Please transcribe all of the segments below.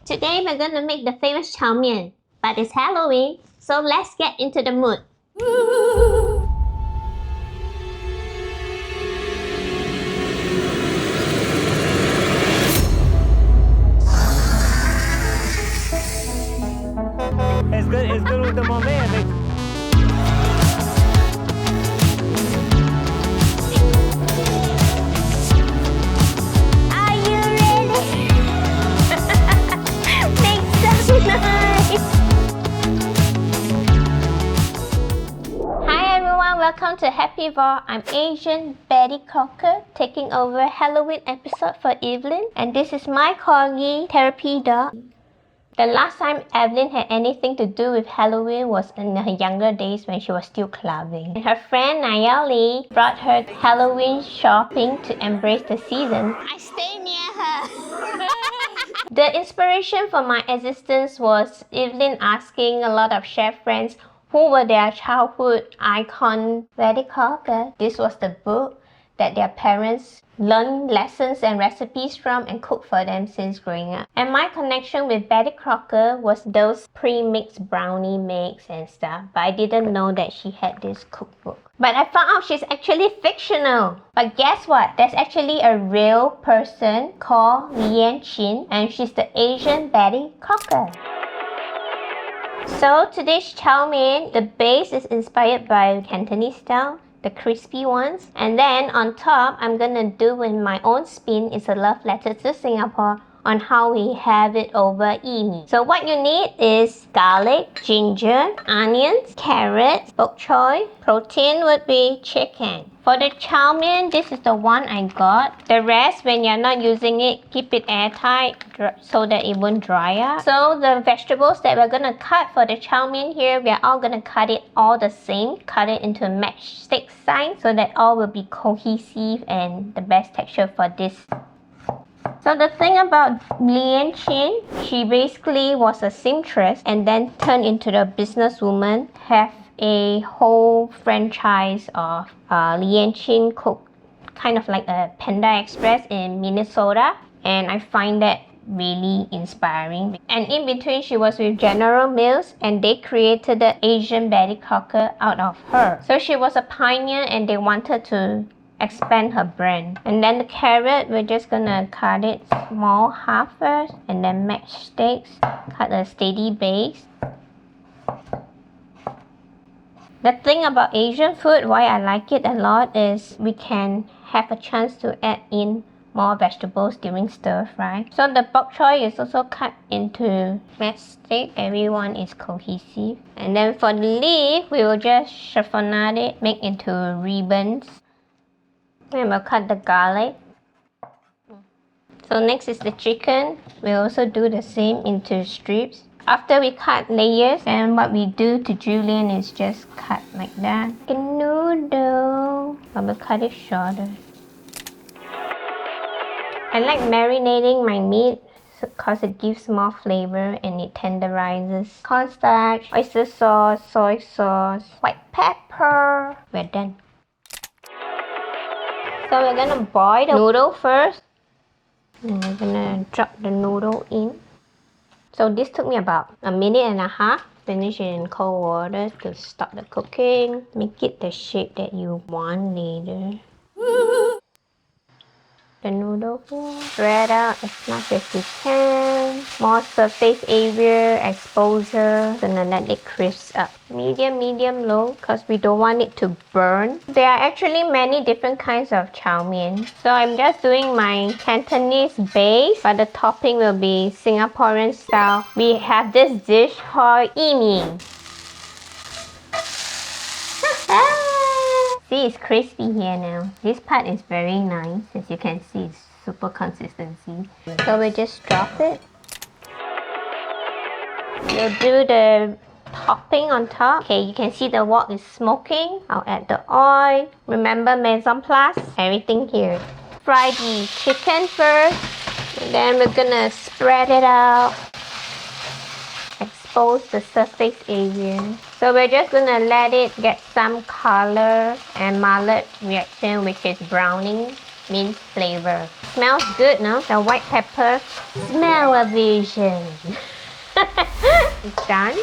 Today we're gonna make the famous chow mein, but it's Halloween, so let's get into the mood. It's good with the moment. Are you ready? Make some noise! Hi everyone, welcome to Happy Raw. I'm Asian Betty Crocker, taking over Halloween episode for Evelyn, and this is my corgi therapy dog. The last time Evelyn had anything to do with Halloween was in her younger days when she was still clubbing. Her friend Nayeli brought her Halloween shopping to embrace the season. I stay near her. The inspiration for my existence was Evelyn asking a lot of chef friends who were their childhood icon. Betty Crocker. This was the book that their parents learned lessons and recipes from and cooked for them since growing up. And my connection with Betty Crocker was those pre-mixed brownie mix and stuff, but I didn't know that she had this cookbook. But I found out she's actually fictional. But guess what? There's actually a real person called Leann Chin, and she's the Asian Betty Crocker. So today's chow mein, the base is inspired by Cantonese style, the crispy ones, and then on top I'm gonna do with my own spin is a love letter to Singapore on how we have it over Imi. So what you need is garlic, ginger, onions, carrots, bok choy. Protein would be chicken. For the chow mein, this is the one I got. The rest, when you're not using it, keep it airtight so that it won't dry up. So the vegetables that we're gonna cut for the chow mein here, we're all gonna cut it all the same. Cut it into matchstick size so that all will be cohesive and the best texture for this. So the thing about Leann Chin, she basically was a seamstress and then turned into the businesswoman, have a whole franchise of Leann Chin Cook, kind of like a Panda Express in Minnesota, and I find that really inspiring. And in between she was with General Mills and they created the Asian Betty Crocker out of her. So she was a pioneer and they wanted to expand her brand. And then the carrot, we're just gonna cut it small half first and then matchsticks, cut a steady base. The thing about Asian food, why I like it a lot, is we can have a chance to add in more vegetables during stir fry. So the bok choy is also cut into matchstick. Everyone is cohesive. And then for the leaf, we will just chiffonade it, make into ribbons. And we'll cut the garlic. So next is the chicken. We'll also do the same into strips. After we cut layers, and what we do to Julian is just cut like that. Like a noodle. But we'll cut it shorter. I like marinating my meat because it gives more flavor and it tenderizes. Cornstarch, oyster sauce, soy sauce, white pepper. We're done. So we're gonna boil the noodle first. And we're gonna drop the noodle in. So this took me about a minute and a half. Finish it in cold water to stop the cooking. Make it the shape that you want later. The noodle here. Spread out as much as you can. More surface area, exposure. Gonna let it crisp up. Medium, low, because we don't want it to burn. There are actually many different kinds of chow mein. So I'm just doing my Cantonese base, but the topping will be Singaporean style. We have this dish called Imi. See, it's crispy here now. This part is very nice. As you can see, it's super consistency. So we just drop it. We'll do the topping on top. Okay, you can see the wok is smoking. I'll add the oil. Remember mise en place? Everything here. Fry the chicken first. And then we're gonna spread it out. Expose the surface area. So we're just gonna let it get some color and Maillard reaction, which is browning, means flavor. smells good, no? The white pepper smell-o-vision. It's done.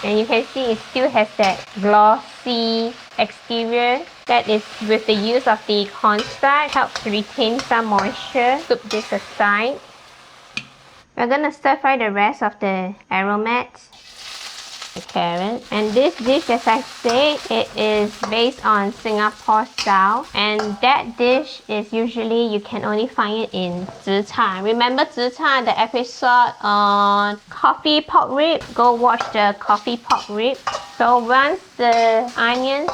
And you can see it still has that glossy exterior. That is with the use of the cornstarch, helps retain some moisture. Scoop this aside. We're gonna stir fry the rest of the aromats. The carrot. And this dish, as I said, it is based on Singapore style. And that dish is usually, you can only find it in Zi Cha. Remember Zi Cha, the episode on coffee pork rib? Go watch the coffee pork rib. So once the onions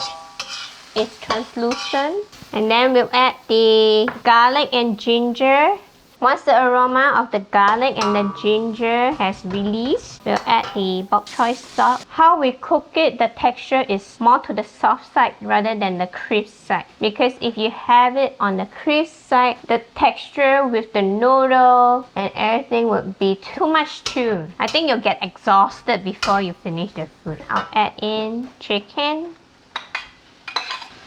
is translucent, and then we'll add the garlic and ginger. Once the aroma of the garlic and the ginger has released, we'll add the bok choy stock. How we cook it, the texture is more to the soft side rather than the crisp side. Because if you have it on the crisp side, the texture with the noodle and everything would be too much chew. I think you'll get exhausted before you finish the food. I'll add in chicken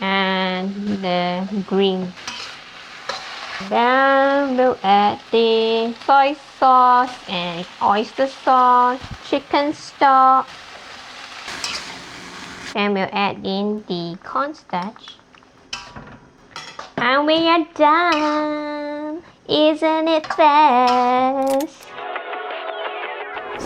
and the green. Then we'll add the soy sauce and oyster sauce, chicken stock. Then we'll add in the cornstarch. And we are done! Isn't it fast?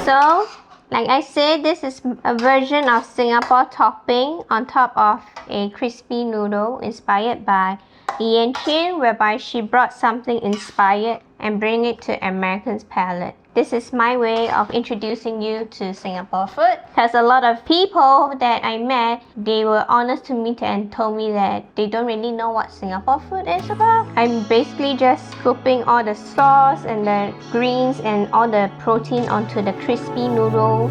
So, like I said, this is a version of Singapore topping on top of a crispy noodle inspired by Leann Chin, whereby she brought something inspired and bring it to Americans' palate. This is my way of introducing you to Singapore food. Because a lot of people that I met, they were honest to me and told me that they don't really know what Singapore food is about. I'm basically just scooping all the sauce and the greens and all the protein onto the crispy noodle.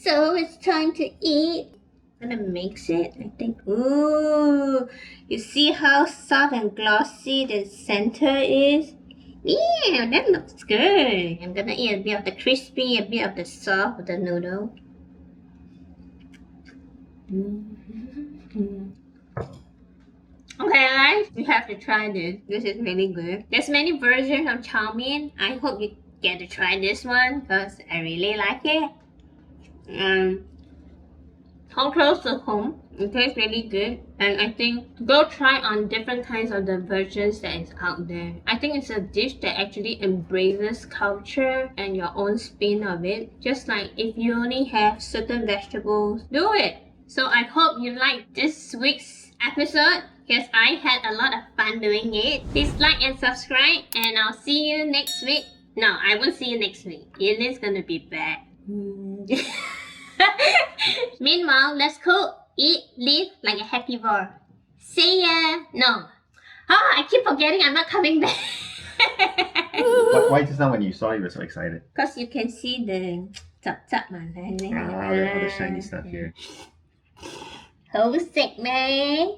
So it's time to eat. I'm gonna mix it, I think. Ooh, you see how soft and glossy the center is? Yeah, that looks good. I'm gonna eat a bit of the crispy, a bit of the soft of the noodle. Okay guys, you have to try this. This is really good. There's many versions of chow mein. I hope you get to try this one because I really like it. Home close to home, it tastes really good, and I think go try on different kinds of the versions that is out there. I think it's a dish that actually embraces culture and your own spin of it. Just like if you only have certain vegetables, do it. So I hope you like this week's episode because I had a lot of fun doing it. Please like and subscribe, and I'll see you next week. No, I won't see you next week. It is gonna be bad. Meanwhile, let's cook, eat, live like a happy world. See ya! No. Oh, I keep forgetting I'm not coming back. Why just now when you saw it, you were so excited? Because you can see the chop man. All the shiny stuff here. Homesick, man.